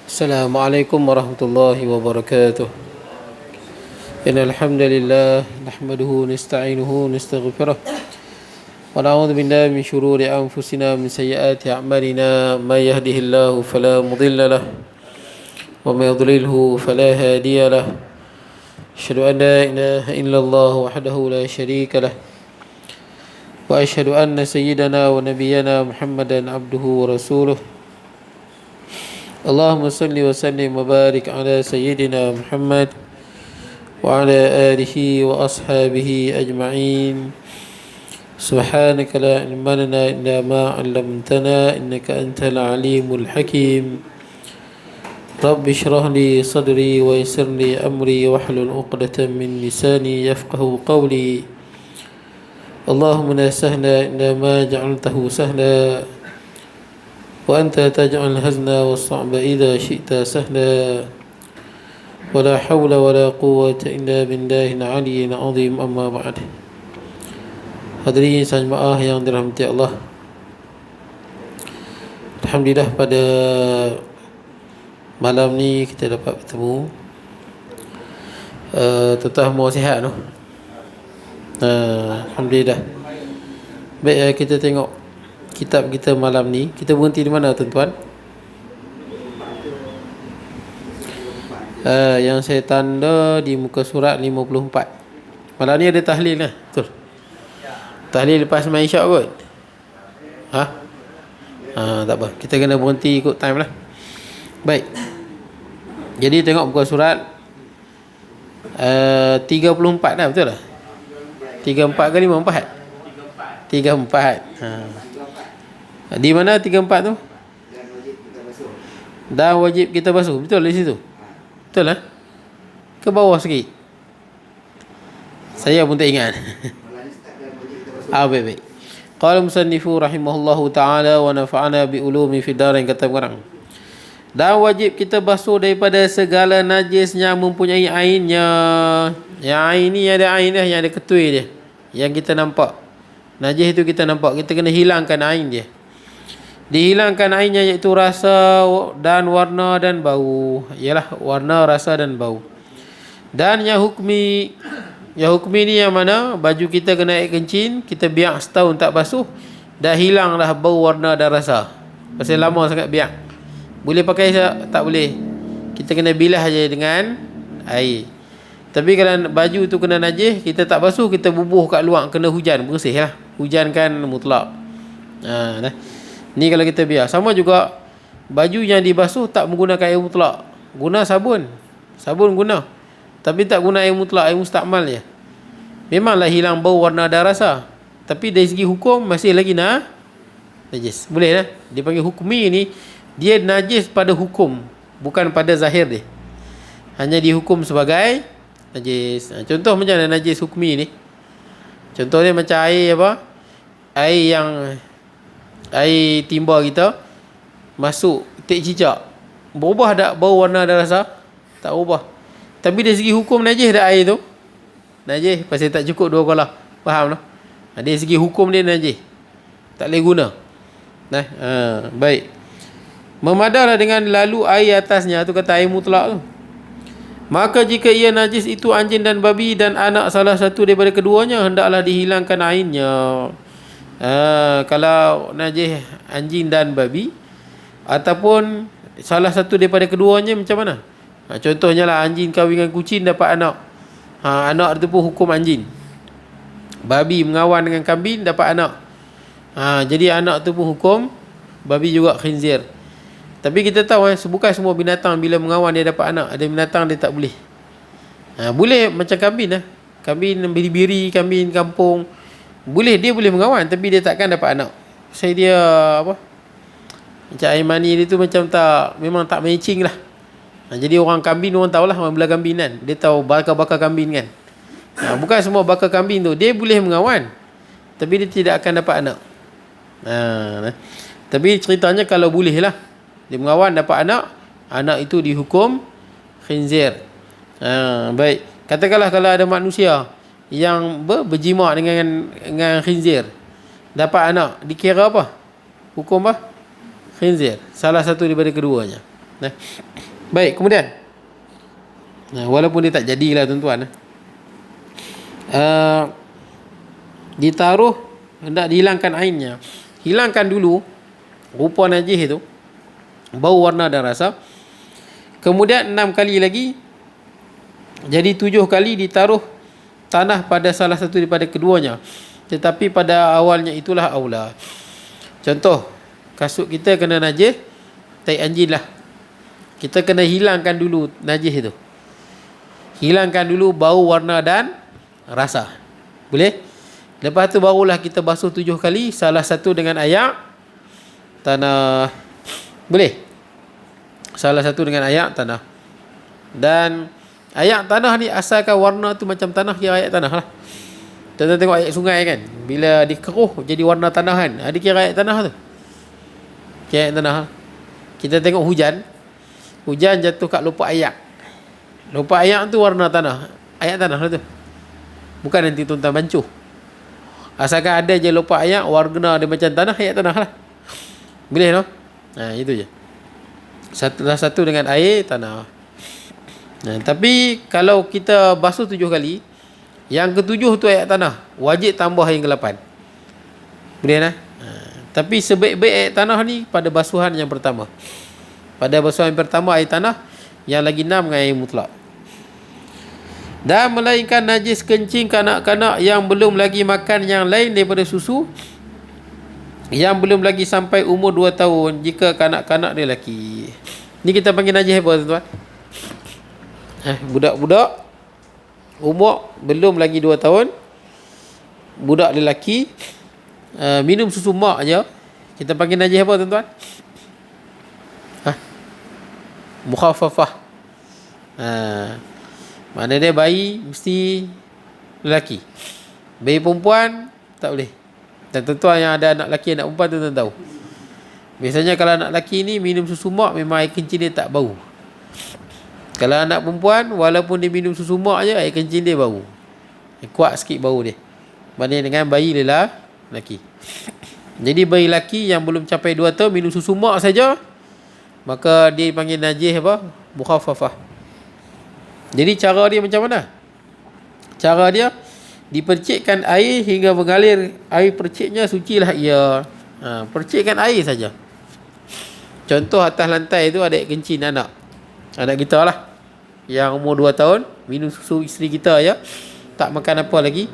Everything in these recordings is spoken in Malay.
Assalamualaikum warahmatullahi wabarakatuh. Innal hamdalillah nahmaduhu nasta'inuhu nastaghfiruh wa na'udzu billahi min shururi anfusina min sayyiati a'malina may yahdihillahu fala mudilla lahu wa may yudlilhu fala hadiya lahu. Asyhadu an la ilaha illallah wahdahu la syarika lahu wa asyhadu anna sayyidana wa nabiyyana Muhammadan abduhu wa rasuluh. Allahumma salli wa sallim wa barik ala sayyidina Muhammad wa ala alihi wa ashabihi ajma'in. Subhanaka la ilma lana illa ma 'allamtana innaka antal alimul hakim. Rabbi shrah li sadri wa yassir li amri wahlul 'uqdatam min lisani yafqahu qawli. Allahumma la sahla illa ma ja'altahu sahla وأنت تجعل الحزن والصعب إذا شئت سهلا ولا حول ولا قوة إلا بالله العلي العظيم أما بعد. Hadirin jemaah yang dirahmati Allah, alhamdulillah pada malam ni kita dapat bertemu. Tuan-tuan mau sihat tu? Alhamdulillah. Baik, kita tengok kitab kita malam ni. Kita berhenti di mana tuan-tuan? Yang saya tanda di muka surat 54. Malam ni ada tahlil lah, betul? Tahlil lepas main isyak kot? Tak apa, kita kena berhenti ikut time lah. Baik, jadi tengok muka surat 34 lah, betul lah? 34 ke 54? 34. Di mana 34 tu? Dan wajib kita basuh. Betul di situ? Betul lah? Ke bawah sikit? Saya pun tak ingat. Baik. Qala musannifu rahimahullahu ta'ala wa nafa'ana bi ulumi fid darain, kata orang. Dan wajib kita basuh daripada segala najis yang mempunyai ainnya. Yang ain ni ada ain dah, yang ada ketui dia, yang kita nampak. Najis itu kita nampak, kita kena hilangkan ain dia. Dihilangkan ainnya, iaitu rasa dan warna dan bau. Ialah warna, rasa dan bau. Dan yang hukmi ni yang mana? Baju kita kena air kencing, kita biar setahun tak basuh, dah hilanglah bau, warna dan rasa. Pasal lama sangat biar. Boleh pakai tak boleh? Kita kena bilah aja dengan air. Tapi kalau baju tu kena najis, kita tak basuh, kita bubuh kat luar, kena hujan, bersih lah. Hujan kan mutlak. Dah. Ni kalau kita biar. Sama juga baju yang dibasuh tak menggunakan air mutlak, guna sabun. Sabun guna, tapi tak guna air mutlak, air mustakmal je. Memanglah hilang bau, warna dan rasa, tapi dari segi hukum masih lagi najis. Boleh lah. Dia panggil hukmi ni, dia najis pada hukum, bukan pada zahir dia. Hanya dihukum sebagai najis. Contoh macam mana najis hukmi ni? Contoh dia macam air apa? Air timba kita masuk tik cicak, berubah tak bau, warna dan rasa? Tak ubah. Tapi dari segi hukum najis dah air tu. Najis pasal tak cukup 2 kolah. Faham tak? Dari segi hukum dia najis, tak boleh guna. Baik. Memadalah dengan lalu air atasnya, tu kata air mutlak tu. Maka jika ia najis itu anjing dan babi dan anak salah satu daripada keduanya, hendaklah dihilangkan ainnya. Kalau najis anjing dan babi ataupun salah satu daripada keduanya, macam mana? Contohnya lah, anjing kahwin dengan kucing, dapat anak. Anak itu pun hukum anjing. Babi mengawan dengan kambing, dapat anak. Jadi anak tu pun hukum babi juga, khinzir. Tapi kita tahu bukan semua binatang bila mengawan dia dapat anak. Ada binatang dia tak boleh. Boleh macam kambing lah. Kambing biri-biri, kambing kampung, boleh, dia boleh mengawan, tapi dia takkan dapat anak. Saya dia apa? Macam air mani dia tu macam tak, memang tak matching lah. Jadi orang kambing, orang tahulah, orang belah kambing kan, dia tahu bakar-bakar kambing kan. Bukan semua bakar kambing tu dia boleh mengawan, tapi dia tidak akan dapat anak. Tapi ceritanya kalau boleh lah, dia mengawan dapat anak, anak itu dihukum khinzir. Baik. Katakanlah kalau ada manusia yang berjimak dengan khinzir, dapat anak, dikira apa? Hukum apa? Khinzir. Salah satu daripada keduanya. Nah. Baik, kemudian walaupun dia tak jadilah tuan-tuan. Ditaruh, hendak dihilangkan ainnya. Hilangkan dulu rupa najis itu, bau, warna dan rasa. Kemudian 6 kali lagi, jadi 7 kali ditaruh tanah pada salah satu daripada keduanya. Tetapi pada awalnya itulah aula. Contoh, kasut kita kena najis, tai anjing lah. Kita kena hilangkan dulu najis itu. Hilangkan dulu bau, warna dan rasa. Boleh? Lepas tu barulah kita basuh 7 kali, salah satu dengan air tanah. Boleh? Salah satu dengan air tanah. Dan air tanah ni asalkan warna tu macam tanah, kira air tanah lah. Kita tengok air sungai kan, bila dikeruh jadi warna tanah kan, ada kira air tanah tu. Kira air tanah. Kita tengok hujan jatuh kat lopak air. Lopak air tu warna tanah, air tanah lah tu. Bukan nanti tuan-tuan bancuh. Asalkan ada je lopak air, warna dia macam tanah, air tanah lah. Boleh no? Itu je. Satu dengan air tanah. Tapi kalau kita basuh 7 kali, yang ke-7 tu air tanah, wajib tambah yang ke-8. Boleh nah? Tapi sebaik-baik air tanah ni pada basuhan yang pertama. Pada basuhan yang pertama air tanah, yang lagi 6 dengan air mutlak. Dan melainkan najis kencing kanak-kanak yang belum lagi makan yang lain daripada susu, yang belum lagi sampai umur 2 tahun jika kanak-kanak dia lelaki. Ni kita panggil najis apa tuan-tuan? Budak-budak umur belum lagi 2 tahun, budak lelaki, minum susu mak je, kita panggil najis apa tuan-tuan? Mukhaffafah. Mana dia bayi mesti lelaki. Bayi perempuan tak boleh. Dan tuan-tuan yang ada anak lelaki, anak perempuan, tuan-tuan tahu. Biasanya kalau anak lelaki ni minum susu mak, memang air kencing dia tak bau. Kalau anak perempuan, walaupun dia minum susu mak je, air kencing dia bau. Kuat sikit bau dia. Banding dengan bayi lelaki. Jadi bayi lelaki yang belum capai 2 tahun minum susu mak saja, maka dia panggil najis apa? Mukhaffafah. Jadi cara dia macam mana? Cara dia, dipercikkan air hingga mengalir. Air perciknya sucilah ia. Percikkan air saja. Contoh, atas lantai tu ada air kencing anak kita lah, yang umur 2 tahun, minum susu isteri kita je, tak makan apa lagi.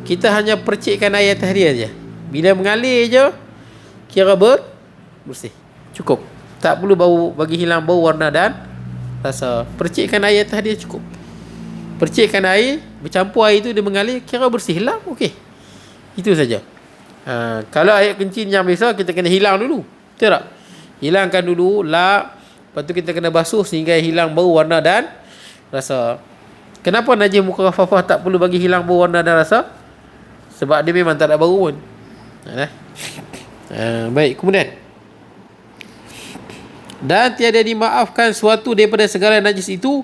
Kita hanya percikkan air atas dia je. Bila mengalir je, kira bersih. Cukup. Tak perlu bagi hilang bau, warna dan rasa. Percikkan air atas dia cukup. Percikkan air, bercampur air tu, dia mengalir, kira bersih, hilang, okey. Itu saja. Kalau air kencing yang biasa, kita kena hilang dulu. Betul tak? Hilangkan dulu, lap. Lepas tu kita kena basuh sehingga hilang bau, warna dan rasa. Kenapa najis mukhaffafah tak perlu bagi hilang bau, warna dan rasa? Sebab dia memang tak ada bau pun. Baik, kemudian. Dan tiada dimaafkan suatu daripada segala najis itu,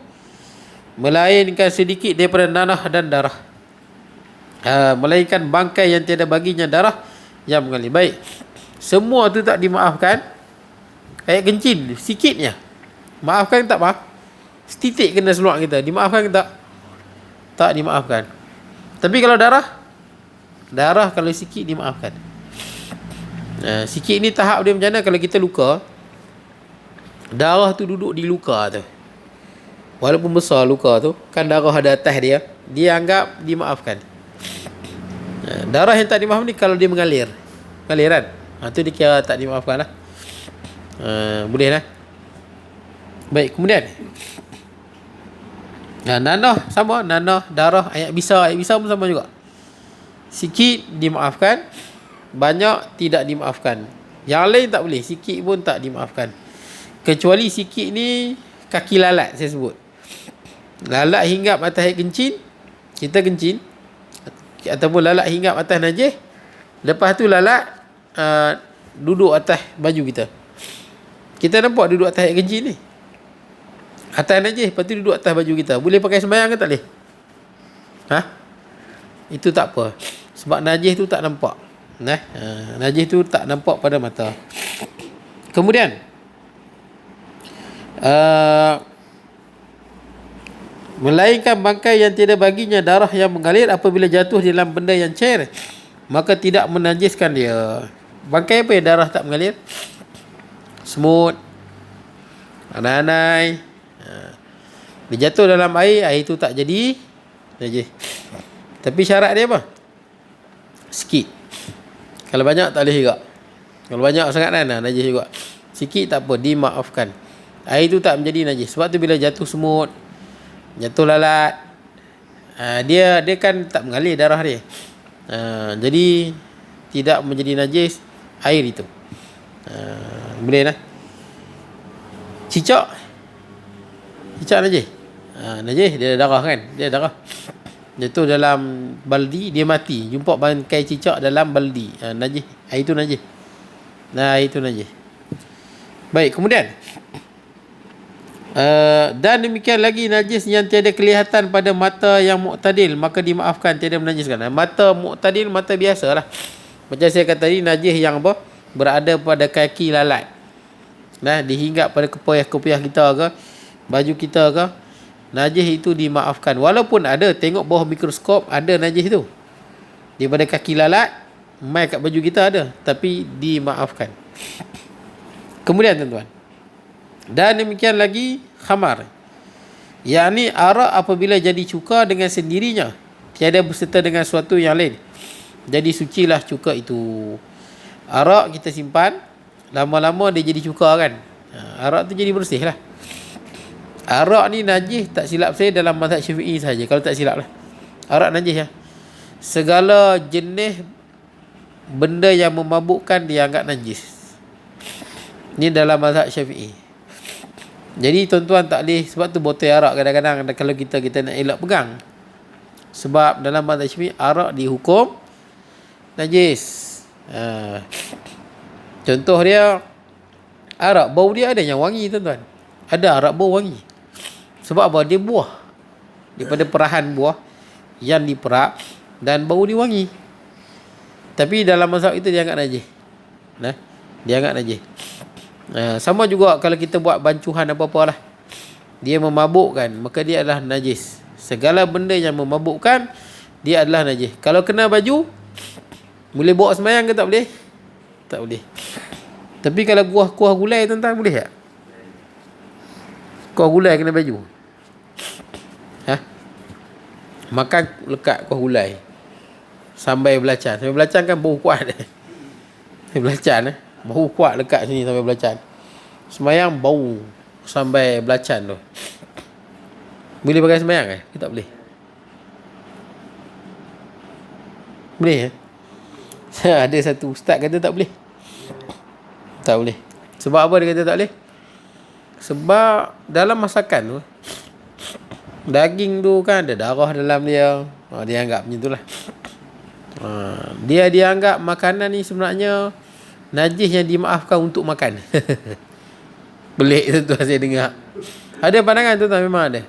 melainkan sedikit daripada nanah dan darah. Melainkan bangkai yang tiada baginya darah yang mengalir. Baik, semua tu tak dimaafkan. Air kencing sikitnya, maafkan tak maaf? Setitik kena seluar kita, dimaafkan ke tak? Tak dimaafkan. Tapi kalau darah kalau sikit dimaafkan. Sikit ni tahap dia macam mana? Kalau kita luka, darah tu duduk di luka tu, walaupun besar luka tu, kan darah ada atas dia, dia anggap dimaafkan. Darah yang tak dimaafkan ni kalau dia mengalir kan, tu dia kira tak dimaafkan lah. Boleh lah. Baik, kemudian nanah sama, nanah, darah, air bisa pun sama juga. Sikit dimaafkan, banyak tidak dimaafkan. Yang lain tak boleh, sikit pun tak dimaafkan. Kecuali sikit ni kaki lalat saya sebut. Lalat hinggap atas air kencing, kita kencing, ataupun lalat hinggap atas najis, lepas tu lalat duduk atas baju kita. Kita nampak duduk atas air kencing ni, atas najis, lepas tu duduk atas baju kita. Boleh pakai sembahyang ke tak boleh? Itu tak apa. Sebab najis tu tak nampak. Najis tu tak nampak pada mata. Kemudian uh, melainkan bangkai yang tiada baginya darah yang mengalir apabila jatuh di dalam benda yang cair, maka tidak menajiskan dia. Bangkai apa yang darah tak mengalir? Semut, anai-anai. Dia jatuh dalam air itu tak jadi najis. Tapi syarat dia apa? Sikit. Kalau banyak tak boleh juga. Kalau banyak sangat kan najis juga. Sikit tak apa, dimaafkan. Air itu tak menjadi najis. Sebab tu bila jatuh semut, jatuh lalat, dia kan tak mengalir darah dia. Jadi tidak menjadi najis air itu. Boleh lah. Cicak najis. Najis, dia darah kan? Dia darah. Jatuh dalam baldi, dia mati. Jumpa bangkai cicak dalam baldi. Najis. Air itu najis. Air itu najis. Baik, kemudian dan demikian lagi najis yang tiada kelihatan pada mata yang mu'tadil, maka dimaafkan, tiada menajiskan. Mata mu'tadil, mata biasa lah. Macam saya kata tadi, najis yang apa? Berada pada kaki lalat. Dihinggap pada kopiah kita ke, baju kita ke, najis itu dimaafkan. Walaupun ada, tengok bawah mikroskop ada najis tu. Daripada kaki lalat, mai kat baju kita ada, tapi dimaafkan. Kemudian tuan-tuan, dan demikian lagi khamar, yakni arak apabila jadi cuka dengan sendirinya, tiada berserta dengan sesuatu yang lain, jadi sucilah cuka itu. Arak kita simpan, lama-lama dia jadi cuka kan, arak tu jadi bersih lah. Arak ni najis tak silap saya dalam mazhab Syafi'i saja, kalau tak silap lah. Arak najis ya. Segala jenis benda yang memabukkan dianggap najis. Ni dalam mazhab Syafi'i. Jadi tuan-tuan tak boleh, sebab tu botol arak kadang-kadang kalau kita nak elak pegang. Sebab dalam mazhab Syafi'i arak dihukum najis. Contoh dia, arak bau dia ada yang wangi tuan-tuan. Ada arak bau wangi. Sebab apa? Dia buah. Daripada perahan buah yang diperap dan bau dia wangi. Tapi dalam mazhab itu dia anggap najis. Dia anggap najis. Sama juga kalau kita buat bancuhan apa-apa lah, dia memabukkan, maka dia adalah najis. Segala benda yang memabukkan, dia adalah najis. Kalau kena baju, boleh bawa sembahyang ke tak boleh? Tak boleh. Tapi kalau kuah gulai tuan-tuan boleh tak? Kuah gulai kena baju. Makan lekat kuah gulai, sampai belacan. Sampai belacan kan bau kuat. Sampai belacan bau kuat lekat sini sampai belacan. Sembayang bau sampai belacan tu. Boleh pakai sembayang ke? Tak boleh. Boleh ada satu ustaz kata tak boleh. Tak boleh. Sebab apa dia kata tak boleh? Sebab dalam masakan tu, daging tu kan ada darah dalam dia. Dia anggap macam tu lah. Dia anggap makanan ni sebenarnya najis yang dimaafkan untuk makan. Pelik tu saya dengar. Ada pandangan tu memang ada.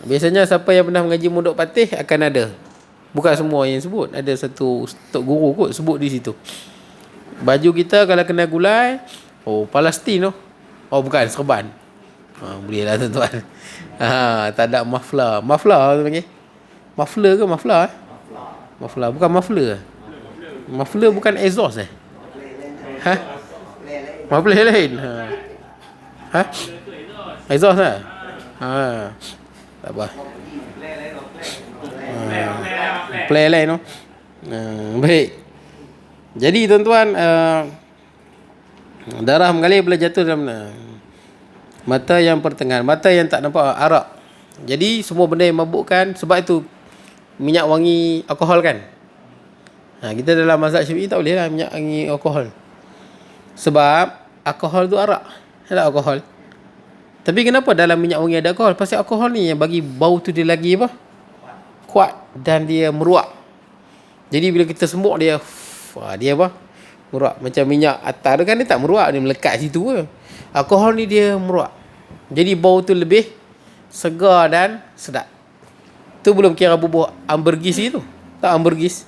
Biasanya siapa yang pernah mengaji Mondok Patih akan ada. Bukan semua yang sebut. Ada satu tok guru kot sebut di situ. Baju kita kalau kena gulai, Palestin tu. Bukan, serban. Boleh lah tuan-tuan. Tak ada maflar. Maflar tu panggil. Maflar ke maflar? Maflar. Bukan maflar. Maflar bukan exhaust Maflar lain. Exhaust lah. Tak apa. Play lain tu. Baik. Jadi tuan-tuan, darah mengalir bila jatuh dalam mata yang pertengahan, mata yang tak nampak arak. Jadi semua benda yang mabukkan. Sebab itu minyak wangi alkohol kan, kita dalam mazhab Syafi'i tak boleh lah minyak wangi alkohol. Sebab alkohol tu arak, ada alkohol. Tapi kenapa dalam minyak wangi ada alkohol? Pasal alkohol ni yang bagi bau tu dia lagi kuat dan dia meruak. Jadi bila kita sembuk dia meruak. Macam minyak atar kan dia tak meruak, dia melekat situ ke. Alkohol ni dia meruak. Jadi bau tu lebih segar dan sedap. Tu belum kira bubuk ambergris itu. Tak ambergris.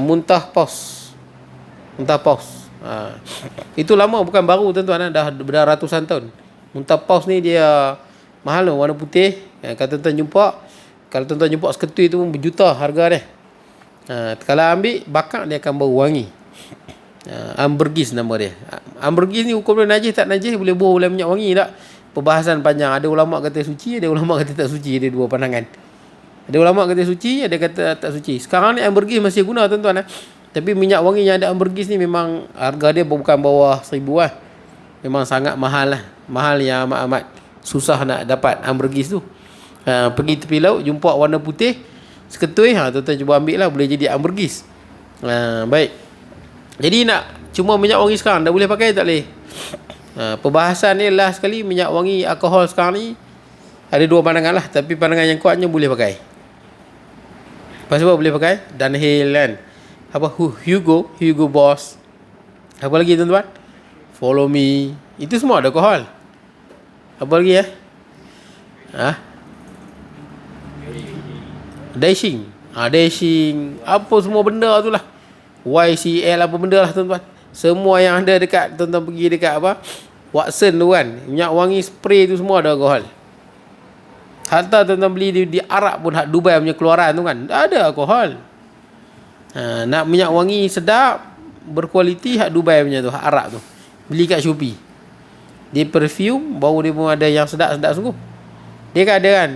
Muntah paus. Itu lama, bukan baru tuan-tuan. Dah ratusan tahun. Muntah paus ni dia mahal tu, warna putih. Kalau tuan-tuan jumpa, seketui tu pun berjuta harga dia. Kalau ambil bakar dia akan bau wangi. Ambergris nama dia. Ambergris ni hukum dia najis tak najis, boleh bau boleh minyak wangi tak? Perbahasan panjang. Ada ulama kata suci, ada ulama kata tak suci. Ada dua pandangan. Ada ulama kata suci, ada kata tak suci. Sekarang ni ambergris masih guna tuan-tuan. Tapi minyak wangi yang ada ambergris ni memang harga dia bukan bawah 1,000 lah. Memang sangat mahal lah. Mahal yang amat susah nak dapat ambergris tu. Pergi tepi laut jumpa warna putih seketui, tuan-tuan cuba ambil lah, boleh jadi ambergris. Baik. Jadi nak cuma minyak wangi sekarang dah boleh pakai tak boleh? Perbahasan ni last sekali, minyak wangi alkohol sekarang ni ada dua pandangan lah, tapi pandangan yang kuatnya boleh pakai. Pasal apa boleh pakai? Dunhill kan, apa Hugo Boss, apa lagi tuan-tuan, Follow Me, itu semua ada alkohol. Apa lagi Dashing, apa semua benda tu lah, YCL apa benda lah tuan-tuan. Semua yang ada dekat, tuan-tuan pergi dekat Watson tu kan, minyak wangi spray tu semua ada alkohol. Hatta tuan-tuan beli di Arab pun, Dubai punya keluaran tu kan, ada alkohol. Nak minyak wangi sedap berkualiti, Dubai punya tu, Arab tu, beli kat Shopee. Dia perfume, bau dia pun ada yang sedap-sedap sungguh. Dia kan ada kan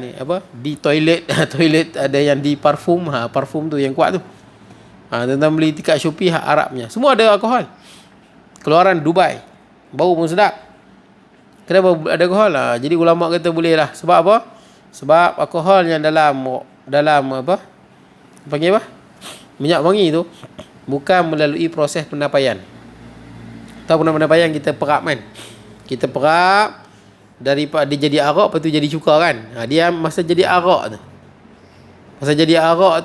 di toilet toilet ada yang di parfum, parfum tu yang kuat tu. Tuan-tuan beli dekat Shopee, Arabnya semua ada alkohol, keluaran Dubai, bau pun sedap. Kenapa ada alkohol? Jadi ulama kata boleh lah. Sebab apa? Sebab alkohol yang dalam panggil minyak wangi tu bukan melalui proses penapaian. Tahu penapaian kita perap kan? Kita perap daripada dia jadi arak, lepas tu jadi cuka kan. Dia masa jadi arak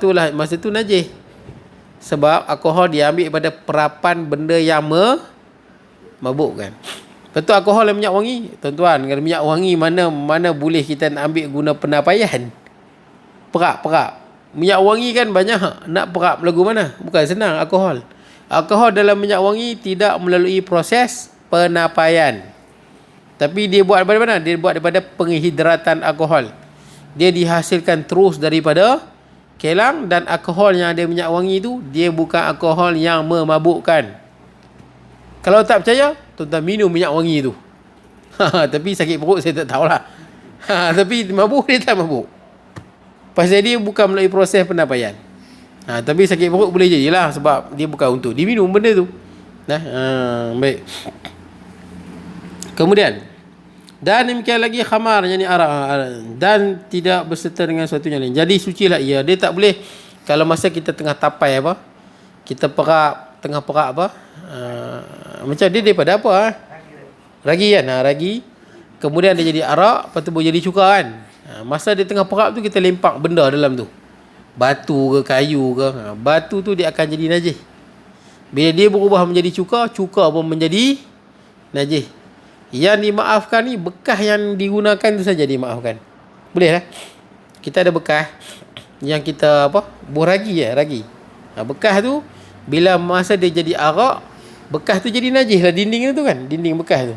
tu, masa tu najis. Sebab alkohol dia ambil pada perapan benda yang mabuk kan. Lepas tu alkohol dan minyak wangi, tuan-tuan, kalau minyak wangi mana boleh kita nak ambil guna penapaian. Perap. Minyak wangi kan banyak, nak perap lagu mana? Bukan senang alkohol. Alkohol dalam minyak wangi tidak melalui proses penapaian. Tapi dia buat daripada mana? Dia buat daripada penghidratan alkohol. Dia dihasilkan terus daripada kelang, dan alkohol yang ada minyak wangi tu, dia bukan alkohol yang memabukkan. Kalau tak percaya, tuan-tuan minum minyak wangi tu. Tapi sakit perut saya tak tahulah. Tapi mabuk dia tak mabuk. Pasal dia bukan melalui proses penapaian. Tapi sakit perut boleh jadilah, sebab dia bukan untuk diminum benda tu. Baik. Kemudian, dan demikian lagi khamar, yang ni arak, dan tidak berserta dengan sesuatu yang lain. Jadi sucilah ia. Dia tak boleh kalau masa kita tengah tapai kita perap, tengah perap macam dia daripada ragi kan, ragi. Kemudian dia jadi arak, lepas tu boleh jadi cuka kan. Masa dia tengah perap tu, kita lempak benda dalam tu, batu ke kayu ke. Batu tu dia akan jadi najis. Bila dia berubah menjadi cuka pun menjadi najis. Yang dimaafkan ni bekas yang digunakan tu saja dimaafkan. Boleh lah. Kita ada bekas yang kita buah ragi. Bekas tu bila masa dia jadi arak, bekas tu jadi najis lah, dinding tu kan, dinding bekas tu.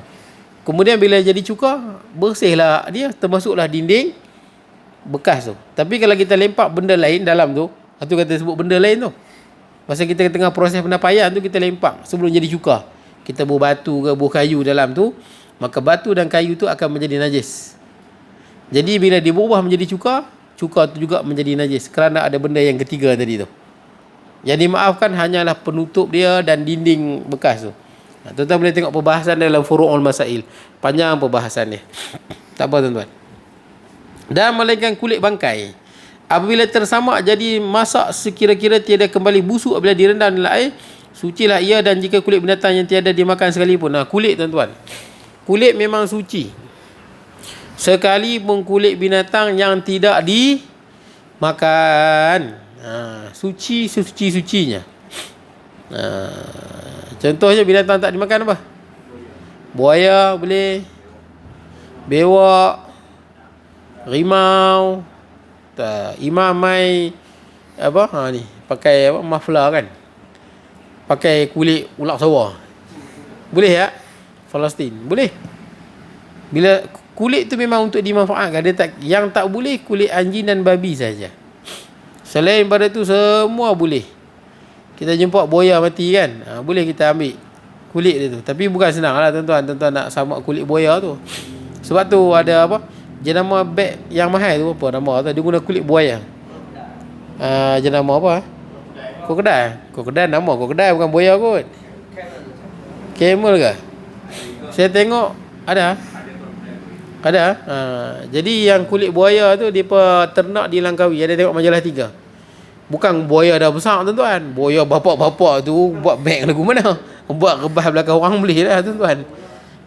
Kemudian bila jadi cuka, bersihlah dia, termasuklah dinding bekas tu. Tapi kalau kita lempak benda lain dalam tu, itu kata sebut benda lain tu, masa kita tengah proses penapaian tu, kita lempak sebelum jadi cuka, kita buah batu ke buah kayu dalam tu, maka batu dan kayu tu akan menjadi najis. Jadi bila dia berubah menjadi cuka tu juga menjadi najis, kerana ada benda yang ketiga tadi tu. Yang dimaafkan hanyalah penutup dia dan dinding bekas tu. Tuan-tuan boleh tengok perbahasan dalam Furu'ul Masail. Panjang perbahasan dia. Tak apa tuan-tuan. Dan melainkan kulit bangkai, apabila tersamak jadi masak sekira-kira tiada kembali busuk apabila direndam dalam air, sucilah ia. Dan jika kulit binatang yang tiada dimakan sekalipun. Kulit tuan-tuan, kulit memang suci. Sekalipun kulit binatang yang tidak dimakan, suci-sucinya. Contohnya binatang tak dimakan apa? Buaya boleh, bewak, rimau. Imam mai ni pakai muffler kan, pakai kulit ular sawah, boleh tak? Palestin boleh. Bila kulit tu memang untuk dimanfaatkan. Yang tak boleh kulit anjing dan babi saja. Selain pada tu semua boleh. Kita jumpa buaya mati kan, boleh kita ambil kulit dia tu. Tapi bukan senang lah tuan-tuan. Tuan-tuan nak samak kulit buaya tu. Sebab tu ada apa, jenama beg yang mahal tu, apa nama tu, dia guna kulit buaya. Jenama apa? Krokodil nama krokodil, bukan buaya kot. Camel ke? Saya tengok ada. Jadi yang kulit buaya tu depa ternak di Langkawi. Ada tengok majalah 3. Bukan buaya dah besar tuan-tuan. Buaya bapak-bapak tu buat beg lagu mana? Buat rebah belakang orang boleh lah tuan-tuan.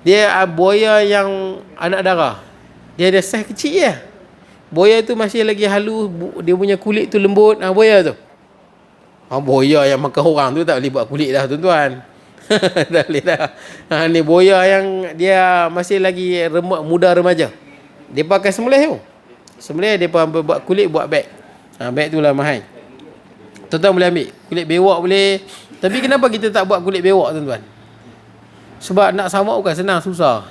Dia buaya yang anak darah. Dia ada saiz kecil je. Buaya tu masih lagi halus, dia punya kulit tu lembut. Buaya tu. Buaya yang makan orang tu tak boleh buat kulit dah tuan-tuan. Tak boleh dah. Ni buaya yang dia masih lagi muda remaja. Dia pakai sembelih tu. Sembelih dia buat kulit, buat beg. Beg tu lah mahal. Tuan-tuan boleh ambil. Kulit bewak boleh. Tapi kenapa kita tak buat kulit bewak tuan-tuan? Sebab nak samak bukan senang, susah.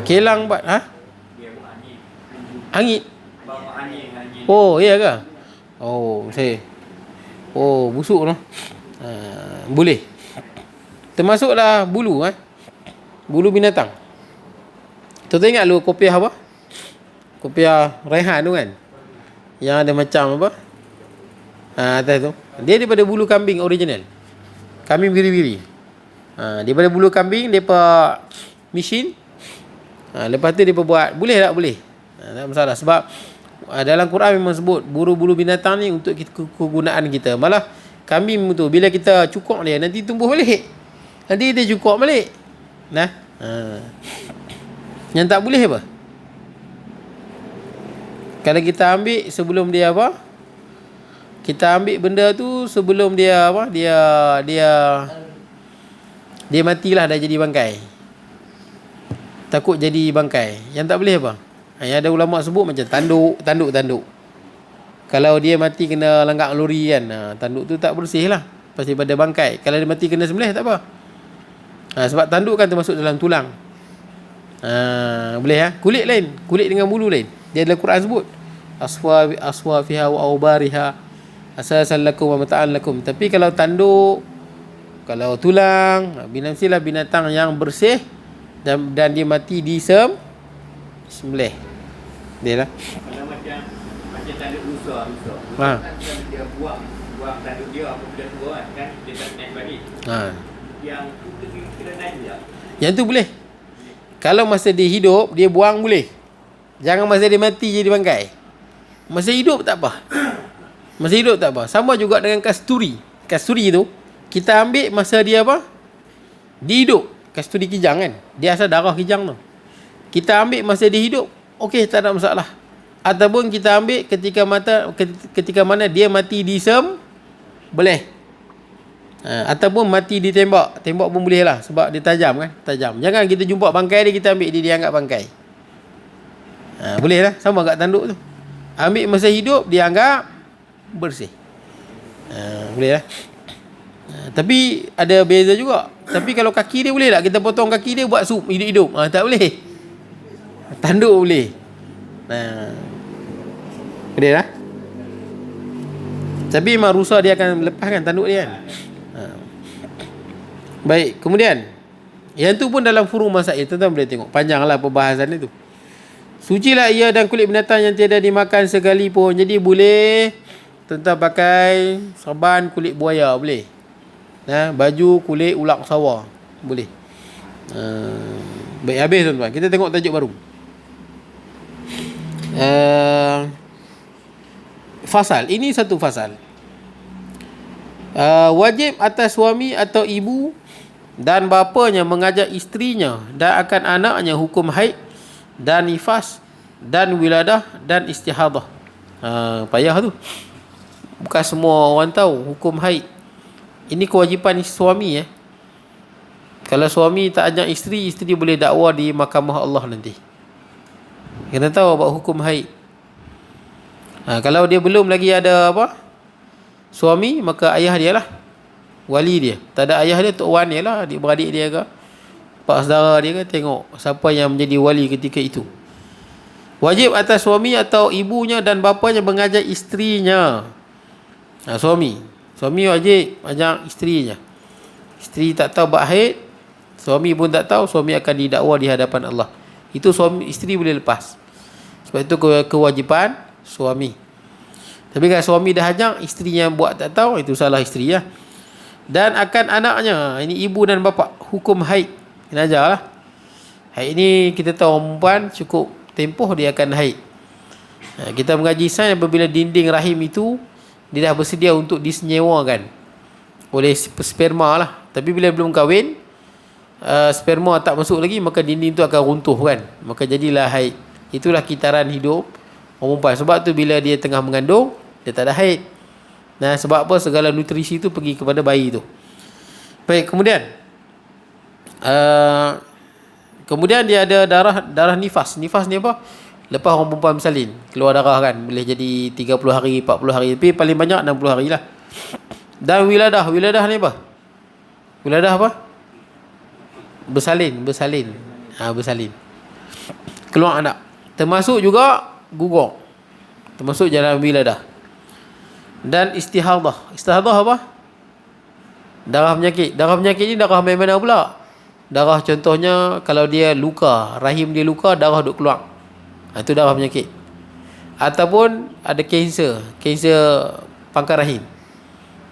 Kelang buat Angit. Oh, iya ke? Busuk tu. Boleh. Termasuklah bulu bulu binatang. Tuan-tuan ingat lu kopiah apa? Kopiah Raihan tu kan? Yang ada macam apa? Atas tu. Dia daripada bulu kambing original. Kambing biri-biri. Daripada bulu kambing depa mesin. Lepas tu depa buat. Boleh tak? Boleh. Tak masalah. Sebab dalam Quran memang sebut bulu-bulu binatang ni untuk kegunaan kita. Malah kambing tu bila kita cukur dia nanti tumbuh balik. Nanti dia cukur balik. Yang tak boleh apa? Kalau kita ambil sebelum dia apa? Kita ambil benda tu sebelum dia apa? Dia matilah, dah jadi bangkai. Takut jadi bangkai. Yang tak boleh apa? Yang ada ulama sebut macam tanduk. Kalau dia mati kena langgak lori kan, tanduk tu tak bersih lah. Pasti pada bangkai. Kalau dia mati kena sembelih tak apa. Sebab tanduk kan termasuk dalam tulang. Boleh kulit lain, kulit dengan bulu lain. Dia dalam Quran sebut aswafiha wa aubariha asasan lakum wa mata'an lakum. Tapi kalau tanduk, kalau tulang, binamsilah binatang yang bersih dan dia mati di sembelih. Dia lah. Macam tanduk rusa. Kan dia buang tanduk dia apabila tua kan dia tak naik balik. Yang tu kena naik tak? Yang tu boleh. Kalau masa dia hidup dia buang boleh. Jangan masa dia mati jadi bangkai. Masa hidup tak apa. Sama juga dengan kasturi. Kasturi tu kita ambil masa dia apa? Dia hidup. Kasturi kijang kan. Dia asal darah kijang tu. Kita ambil masa dia hidup, okey, tak ada masalah. Ataupun kita ambil ketika mana dia mati di sembelih. Ataupun mati ditembak. Tembak pun boleh lah sebab dia tajam kan. Jangan kita jumpa bangkai dia, kita ambil dia anggap bangkai. Boleh lah. Sama kat tanduk tu. Ambil masa hidup dia anggap bersih. Boleh lah. Tapi ada beza juga. Tapi kalau kaki dia boleh tak? Kita potong kaki dia buat sup hidup-hidup. Tak boleh. Tanduk boleh. Boleh lah. Tapi memang rusa dia akan lepaskan tanduk dia kan. Baik, kemudian yang tu pun dalam furu masail. Tuan-tuan boleh tengok panjanglah perbahasan itu. Sucilah ia dan kulit binatang yang tiada dimakan sekalipun. Jadi boleh tuan-tuan pakai serban kulit buaya, boleh. Baju kulit ular sawah, boleh. Baik, habis tuan-tuan. Kita tengok tajuk baru. Fasal. Ini satu fasal. Wajib atas suami atau ibu dan bapanya mengajak isterinya dan akan anaknya hukum haid dan nifas dan wiladah dan istihadah. Payah tu. Bukan semua orang tahu hukum haid. Ini kewajipan suami. Kalau suami tak ajak isteri boleh dakwa di mahkamah Allah nanti. Kena tahu about hukum haid. Kalau dia belum lagi ada suami, maka ayah dia lah wali dia. Tak ada ayah dia, tok wan dia lah, adik-beradik dia ke. pak saudara dia kan, tengok siapa yang menjadi wali ketika itu. Wajib atas suami atau ibunya dan bapanya mengajar isterinya. Suami wajib ajar isterinya. Isteri tak tahu bab haid, suami pun tak tahu, suami akan didakwa di hadapan Allah. Itu suami, isteri boleh lepas. Sebab itu kewajipan suami. Tapi kalau suami dah ajar, isteri yang buat tak tahu, itu salah isteri lah. Dan akan anaknya, ini ibu dan bapa, hukum haid kena ajar lah. Haid ni kita tahu perempuan cukup tempoh dia akan haid. Kita mengaji sains apabila dinding rahim itu dia dah bersedia untuk disenyewakan oleh sperma lah. Tapi bila belum kahwin, sperma tak masuk lagi, maka dinding tu akan runtuh kan, maka jadilah haid. Itulah kitaran hidup perempuan. Sebab tu bila dia tengah mengandung, dia tak ada haid. Nah, sebab apa? Segala nutrisi tu pergi kepada bayi tu. Baik, kemudian dia ada darah nifas. Nifas ni apa? Lepas orang perempuan bersalin, keluar darah kan, boleh jadi 30 hari, 40 hari, tapi paling banyak 60 hari lah. Dan wiladah ni apa? Wiladah apa? Bersalin. Bersalin. Keluar anak. Termasuk juga gugur. Termasuk jalan wiladah. Dan istihadah. Istihadah apa? Darah penyakit. Darah penyakit ni darah main mana pula? Darah contohnya kalau dia luka, rahim dia luka, darah duk keluar. Itu darah penyakit. Ataupun ada kanser pangkal rahim.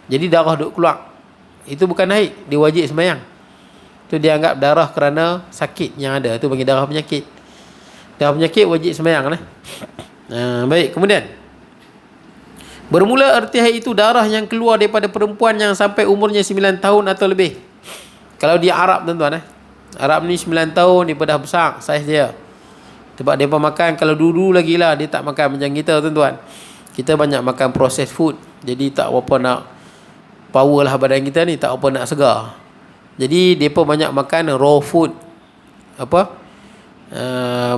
Jadi darah duk keluar. Itu bukan haid, dia wajib sembahyang. Itu dia anggap darah kerana sakit yang ada. Itu bagi darah penyakit. Darah penyakit wajib sembahyang lah. Baik, kemudian bermula erti haid itu darah yang keluar daripada perempuan yang sampai umurnya 9 tahun atau lebih. Kalau dia Arab tuan-tuan, Arab ni 9 tahun dia dah besar saiz dia. Sebab dia makan, kalau dulu lagi lah dia tak makan macam kita tuan-tuan. Kita banyak makan processed food. Jadi tak apa nak power lah badan kita ni, tak apa nak segar. Jadi mereka banyak makan raw food.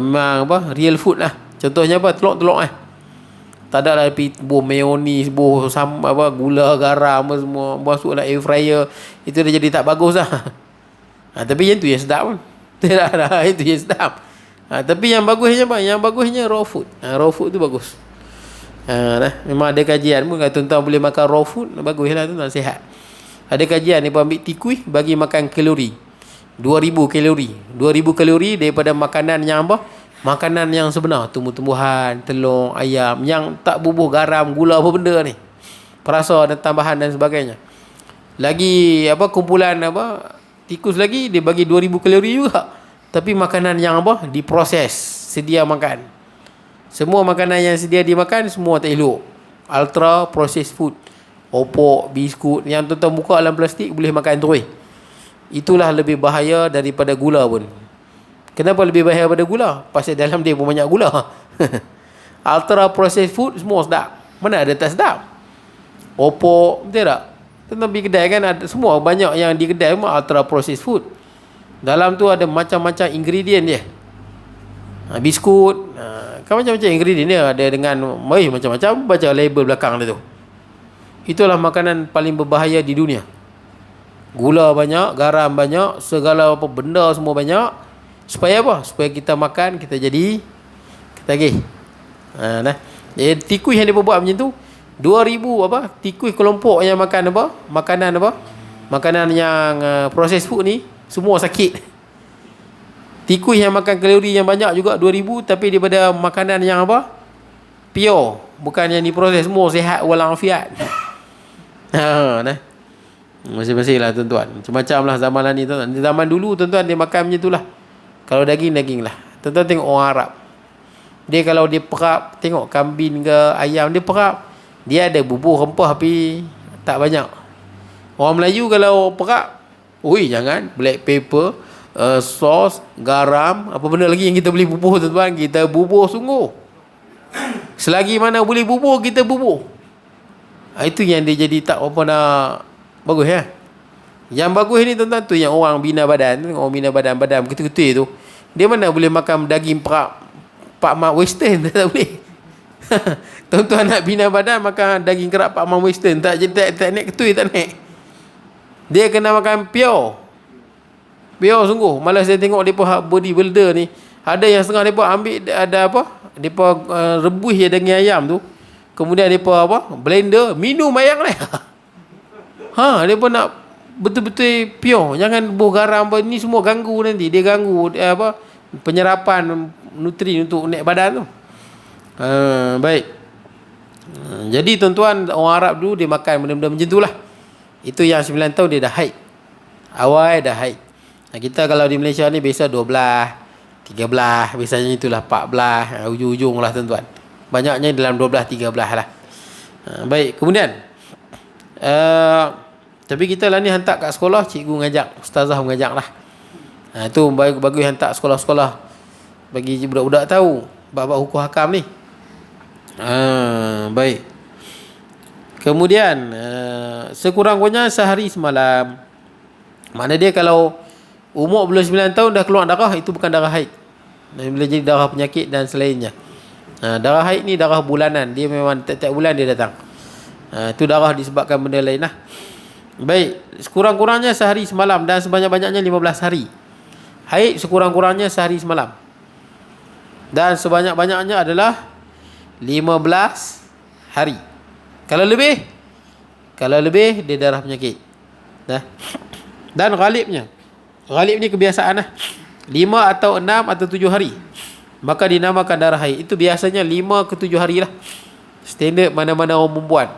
Memang real food lah. Contohnya apa? Telur tak ada lah buah mayonis, buah gula, garam semua masuk lah air fryer. Itu dah jadi tak bagus lah. Tapi yang tu yang sedap pun. Tak ada, itu yang sedap. Tapi yang bagusnya apa? Yang bagusnya raw food. Raw food tu bagus. Memang ada kajian pun, kalau tuan-tuan boleh makan raw food, baguslah tuan-tuan, sihat. Ada kajian ni ambil tikui, bagi makan kalori 2000 kalori. 2000 kalori daripada makanan yang apa? Makanan yang sebenar, tumbuh-tumbuhan, telur, ayam, yang tak bubuh garam, gula apa benda ni, perasa dan tambahan dan sebagainya. Lagi kumpulan tikus lagi, dia bagi 2000 kalori juga. Tapi makanan yang diproses, sedia makan. Semua makanan yang sedia dimakan semua tak elok. Ultra processed food, opok, biskut, yang tuan-tuan buka dalam plastik boleh makan terus. Itulah lebih bahaya daripada gula pun. Kenapa lebih bahaya daripada gula? Pasal dalam dia pun banyak gula. Ultra processed food semua sedap. Mana ada tak sedap? Opok, betul tak? Tuan-tuan pergi kedai kan, ada semua banyak yang di kedai semua ultra processed food. Dalam tu ada macam-macam ingredient dia. Biskut, kan macam-macam ingredient dia. Ada dengan macam-macam, baca label belakang dia tu. Itulah makanan paling berbahaya di dunia. Gula banyak, garam banyak, segala apa benda semua banyak. Supaya apa? Supaya kita makan, kita jadi ketagih. Jadi tikui yang dia buat macam tu, 2000 tikui kelompok yang makan makanan yang processed food ni, semua sakit. Tikui yang makan kalori yang banyak juga 2000, tapi daripada makanan yang pure, bukan yang diproses, semua sihat walafiat. Masing-masing lah tuan-tuan. Macam-macam lah zaman ni tuan-tuan. Zaman dulu tuan-tuan dia makan macam tu lah. Kalau daging lah. Tuan-tuan tengok orang Arab, dia kalau dia perap, tengok kambing ke ayam, dia perap, dia ada bubur rempah tapi tak banyak. Orang Melayu kalau perap, jangan black pepper, sos, garam, apa benda lagi yang kita boleh bubur tuan-tuan, kita bubur sungguh. Selagi mana boleh bubur, kita bubur. Itu yang dia jadi tak apa nak bagus ya. Yang bagus ni tuan-tuan tu yang orang bina badan, orang bina badan ketul-ketul tu, dia mana boleh makan daging perap Pak Mat Western, tak boleh. Tuan-tuan nak bina badan makan daging kerak Pak Mat Western, tak naik ketul, tak naik. Dia kena makan pure. Pure sungguh. Malah saya tengok depa bodybuilder ni, ada yang setengah depa ambil ada apa? Depa rebus je daging ayam tu. Kemudian depa apa? Blender, minum ayam ni. Depa nak betul-betul pure. Jangan buh garam apa ni, semua ganggu nanti. Dia ganggu apa? Penyerapan nutri untuk naik badan tu. Baik. Jadi tuan-tuan, orang Arab dulu dia makan benda-benda macam tu lah. Itu yang 9 tahun dia dah haid. Awal dah haid. Kita kalau di Malaysia ni biasa 12, 13, biasanya itulah 14, ujung-ujung lah tuan-tuan. Banyaknya dalam 12, 13 lah. Baik, kemudian tapi kita lah ni hantar kat sekolah, cikgu ngajak, ustazah mengajak lah. Itu bagus hantar sekolah-sekolah, bagi budak-budak tahu bab-bab hukum hakam ni. Baik. Kemudian sekurang-kurangnya sehari semalam. Makna dia kalau umur belum 9 tahun dah keluar darah, itu bukan darah haid. Boleh jadi darah penyakit dan selainnya. Darah haid ni darah bulanan. Dia memang tiap-tiap bulan dia datang. Itu darah disebabkan benda lain lah. Baik, sekurang-kurangnya sehari semalam dan sebanyak-banyaknya 15 hari. Haid sekurang-kurangnya sehari semalam. Dan sebanyak-banyaknya adalah 15 hari. Kalau lebih dia darah penyakit. Dan ghalibnya kebiasaan lah 5 atau 6 atau 7 hari, maka dinamakan darah haid. Itu biasanya 5 ke 7 hari lah, standard mana-mana orang perempuan.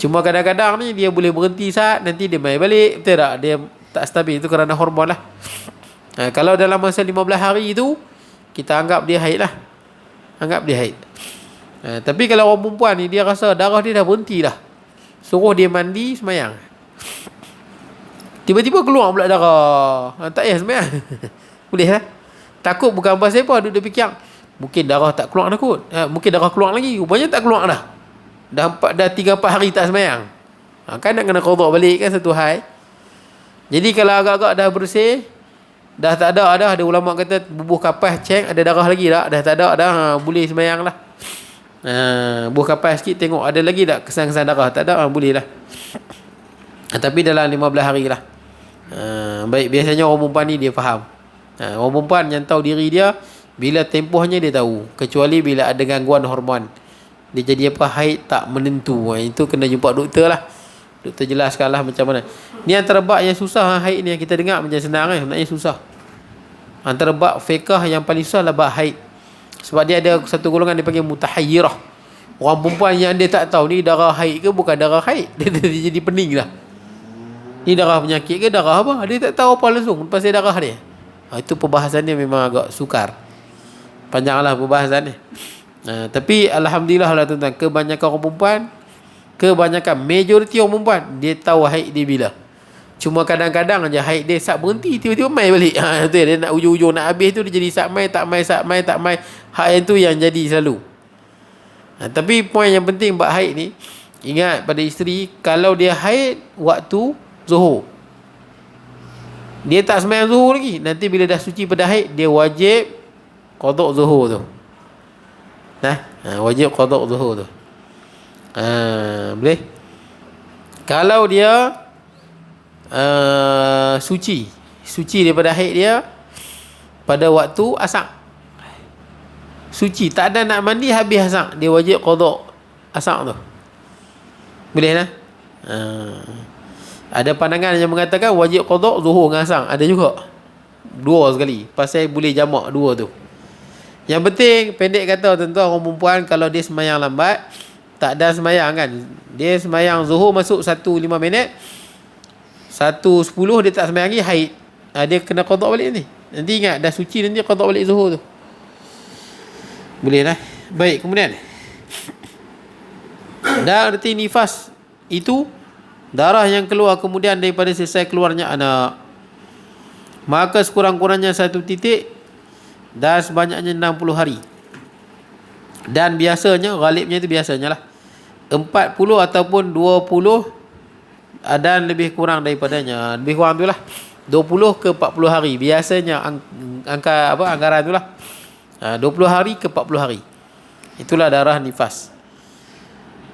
Cuma kadang-kadang ni dia boleh berhenti saat, nanti dia main balik, betul tak? Dia tak stabil, itu kerana hormon lah. Kalau dalam masa 15 hari itu, kita anggap dia haid lah. Tapi kalau orang perempuan ni, dia rasa darah dia dah berhenti dah, suruh dia mandi, semayang, tiba-tiba keluar pula darah, tak payah semayang. Boleh lah. Takut bukan pasal apa, duduk fikir mungkin darah tak keluar dah kot, mungkin darah keluar lagi, rupanya tak keluar dah. Dah 3-4 hari tak semayang. Kan nak kena qada balik kan satu hari. Jadi kalau agak-agak dah bersih, dah tak ada dah, ada ulama kata bubuh kapas cek ada darah lagi tak? Dah tak ada dah, boleh semayang lah. Bubuh kapas sikit tengok ada lagi tak kesan-kesan darah, tak ada, boleh lah. Tapi dalam 15 hari lah. Baik, biasanya orang perempuan ni dia faham. Orang perempuan yang tahu diri dia, bila tempohnya dia tahu. Kecuali bila ada gangguan hormon, dia jadi apa, haid tak menentu. Itu kena jumpa doktor lah. Doktor jelaskan lah macam mana. Ni antara bab yang susah haid ni, yang kita dengar macam senang kan, sebenarnya susah. Antara bab fiqh yang paling susah lah bab haid. Sebab dia ada satu golongan dia panggil mutahayyirah. Orang perempuan yang dia tak tahu ni darah haid ke bukan darah haid, dia jadi pening lah. Ni darah penyakit ke darah apa, dia tak tahu apa langsung lepas dia darah dia. Itu perbahasan dia memang agak sukar, panjanglah perbahasan ni. Tapi alhamdulillah lah tuan-tuan, kebanyakan orang perempuan, majoriti orang perempuan, dia tahu haid dia bila. Cuma kadang-kadang je haid dia sat berhenti, tiba-tiba mai balik. Itu dia nak ujung-ujung nak habis tu, dia jadi sat mai. Hak yang tu yang jadi selalu. Tapi poin yang penting bab haid ni, ingat pada isteri, kalau dia haid waktu zuhur, dia tak sembahyang zuhur lagi, nanti bila dah suci pada haid, dia wajib qada zuhur tu. Wajib qada zuhur tu. Boleh. Kalau dia suci daripada haid dia pada waktu asar, suci, tak ada nak mandi, habis asar, dia wajib qada asar tu. Boleh lah. Ada pandangan yang mengatakan wajib qada zuhur dengan asar, ada juga dua sekali, pasal boleh jamak dua tu. Yang penting pendek kata tuan-tuan, orang perempuan kalau dia semayang lambat, tak ada semayang kan, dia semayang zuhur masuk 1:05, 1:10 dia tak semayang lagi, haid, dia kena qada balik ni. Nanti ingat dah suci, nanti qada balik zuhur tu. Boleh lah. Baik, kemudian dan arti nifas itu darah yang keluar kemudian daripada selesai keluarnya anak, maka sekurang-kurangnya 1 titik dan sebanyaknya 60 hari. Dan biasanya, ghalibnya itu biasanya lah 40 ataupun 20 dan lebih kurang daripadanya. Lebih kurang tu lah 20 ke 40 hari biasanya angka apa, anggaran tu lah. 20 hari ke 40 hari, itulah darah nifas.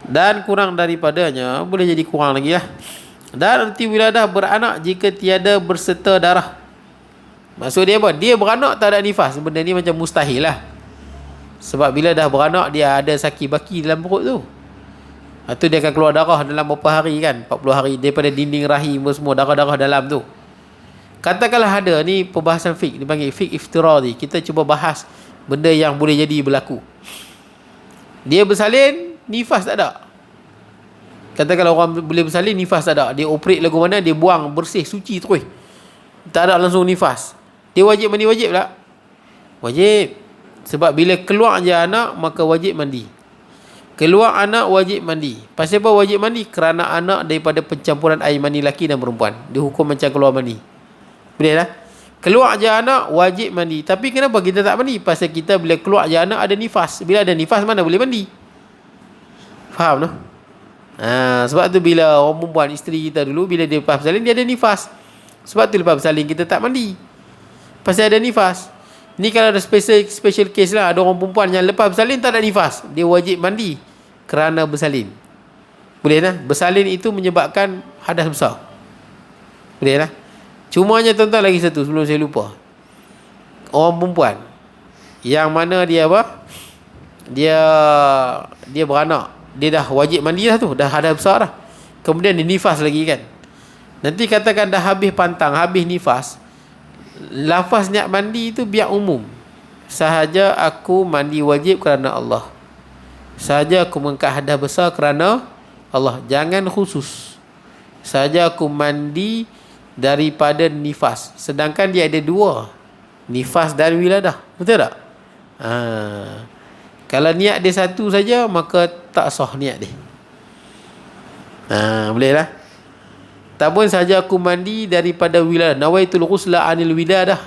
Dan kurang daripadanya boleh jadi kurang lagi lah. Dan erti wiladah beranak jika tiada berserta darah. Maksud dia apa? Dia beranak tak ada nifas. Benda ni macam mustahil lah. Sebab bila dah beranak, dia ada saki baki dalam perut tu. Itu dia akan keluar darah dalam berapa hari kan? 40 hari daripada dinding rahim semua, darah-darah dalam tu. Katakanlah ada, ni perbahasan fiqh, dipanggil fiqh iftiradi. Kita cuba bahas benda yang boleh jadi berlaku. Dia bersalin, nifas tak ada. Katakanlah orang boleh bersalin, nifas tak ada. Dia operate lagu mana, dia buang bersih, suci terus. Tak ada langsung nifas. Dia wajib mandi, wajib tak? Wajib. Sebab bila keluar je anak, maka wajib mandi. Keluar anak wajib mandi. Pasal apa wajib mandi? Kerana anak daripada pencampuran air mani lelaki dan perempuan. Dihukum macam keluar mani. Boleh lah. Keluar je anak wajib mandi. Tapi kenapa kita tak mandi? Pasal kita bila keluar je anak ada nifas. Bila ada nifas mana boleh mandi? Faham tak? Sebab tu bila orang perempuan, isteri kita dulu, bila dia lepas bersalin dia ada nifas. Sebab tu lepas bersalin kita tak mandi. Pasal ada nifas. Ni kalau ada special case lah, ada orang perempuan yang lepas bersalin tak ada nifas, dia wajib mandi kerana bersalin. Boleh lah. Bersalin itu menyebabkan hadas besar. Boleh lah. Cumanya tuan-tuan lagi satu sebelum saya lupa. Orang perempuan yang mana dia apa? Dia beranak, dia dah wajib mandi lah tu, dah hadas besar dah. Kemudian dia nifas lagi kan. Nanti katakan dah habis pantang, habis nifas. Lafaz niat mandi itu biar umum. Sahaja aku mandi wajib kerana Allah. Sahaja aku mengangkat hadas besar kerana Allah. Jangan khusus. Sahaja aku mandi daripada nifas. Sedangkan dia ada dua, nifas dan wiladah. Betul tak? Kalau niat dia satu saja, maka tak sah niat dia. Boleh lah. Tak pun saja aku mandi daripada wiladah. Nawaitul ghusla anil wiladah.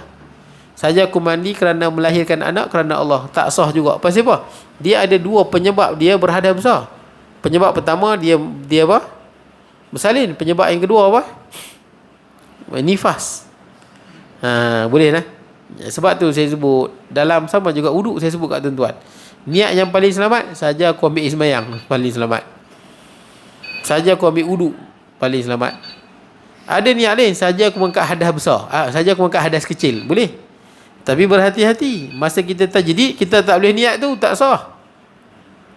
Saja aku mandi kerana melahirkan anak kerana Allah. Tak sah juga. Pasal apa? Dia ada dua penyebab dia berhadas besar. Penyebab pertama dia apa? Bersalin. Penyebab yang kedua apa? Nifas. Boleh lah. Sebab tu saya sebut dalam sama juga uduk, saya sebut kat tuan-tuan. Niat yang paling selamat, saja aku ambil ismayang paling selamat. Saja aku ambil uduk paling selamat. Ada niat lain, saja aku mengangkat hadas besar, saja aku mengangkat hadas kecil, boleh. Tapi berhati-hati. Masa kita tajdid, kita tak boleh niat tu, tak sah.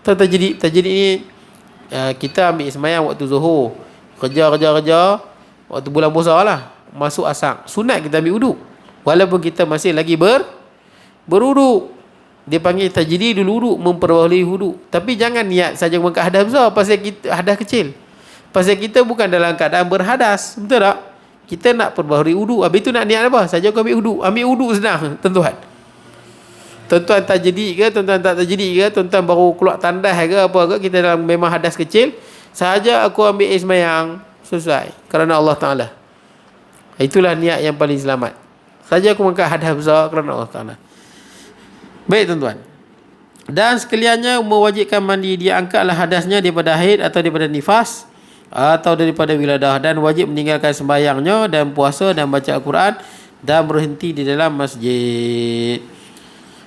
Tajdid ni kita ambil semayang waktu zuhur, kerja, waktu bulan puasa lah, masuk asar, sunat kita ambil uduk, walaupun kita masih lagi beruduk. Dia panggil tajdid dulu uduk, memperbaharui uduk. Tapi jangan niat saja mengangkat hadas besar, pasal kita hadas kecil. Pasal kita bukan dalam keadaan berhadas. Betul tak? Kita nak perbaharui uduk. Habis tu nak niat apa? Saja aku ambil uduk. Ambil uduk senang, tuan-tuan. Tuan-tuan tajdid ke, tuan-tuan tak tajdid ke, tuan-tuan baru keluar tandas ke apa ke, kita dalam memang hadas kecil, sahaja aku ambil ismayang, selesai. Kerana Allah Ta'ala. Itulah niat yang paling selamat. Saja aku mengangkat hadas besar kerana Allah Ta'ala. Baik tuan-tuan. Dan sekaliannya mewajibkan mandi, dia angkatlah hadasnya daripada haid atau daripada nifas atau daripada wiladah, dan wajib meninggalkan sembahyangnya dan puasa dan baca Al-Quran dan berhenti di dalam masjid.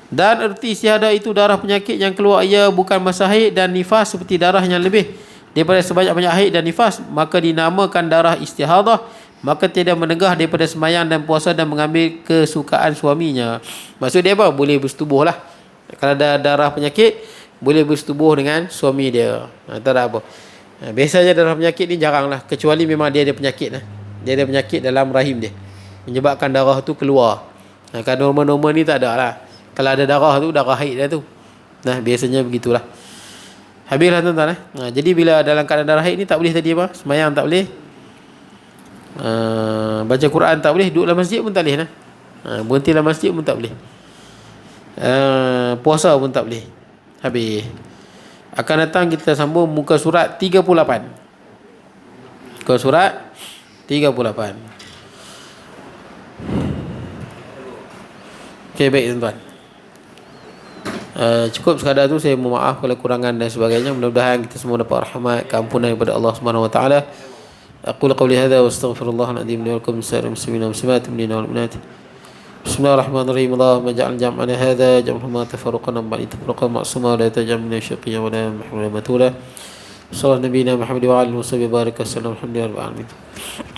Dan erti istihadah itu darah penyakit yang keluar ia bukan masa haid dan nifas, seperti darah yang lebih daripada sebanyak-banyak haid dan nifas, maka dinamakan darah istihadah. Maka tidak menegah daripada sembahyang dan puasa dan mengambil kesukaan suaminya. Maksud dia apa? Boleh bersetubuh lah. Kalau ada darah penyakit, boleh bersetubuh dengan suami dia. Tak ada apa. Biasanya darah penyakit ni jarang lah, kecuali memang dia ada penyakit lah. Dia ada penyakit dalam rahim dia, menyebabkan darah tu keluar. Kalau normal-normal ni tak ada lah. Kalau ada darah tu, darah haid dah tu. Biasanya begitulah. Habislah tuan-tuan. Jadi bila dalam keadaan darah haid ni tak boleh tadi apa? Sembahyang tak boleh, baca Quran tak boleh, duduk dalam masjid pun tak boleh lah. Berhenti dalam masjid pun tak boleh, puasa pun tak boleh. Habis. Akan datang kita sambung muka surat 38. Muka surat 38. Okey, baik tuan-tuan. Cukup sekadar tu, saya mohon maaf kalau kurangan dan sebagainya. Mudah-mudahan kita semua dapat rahmat, keampunan daripada Allah Subhanahu wa taala. Aqulu qawli hadza wa astaghfirullahal azim li wa lakum sa'iril muslimina wal muslimat minna wal mu'minat. Bismillahirrahmanirrahim. Allahumma ja'al jam'ana hadza jam'an ma tafarraqna ba'd tafarraqa ma'suma la taj'al min syaqiyya wa la mahmula matula. Sallallahu Nabi Muhammad wa alihi wasallam. Alhamdulillah.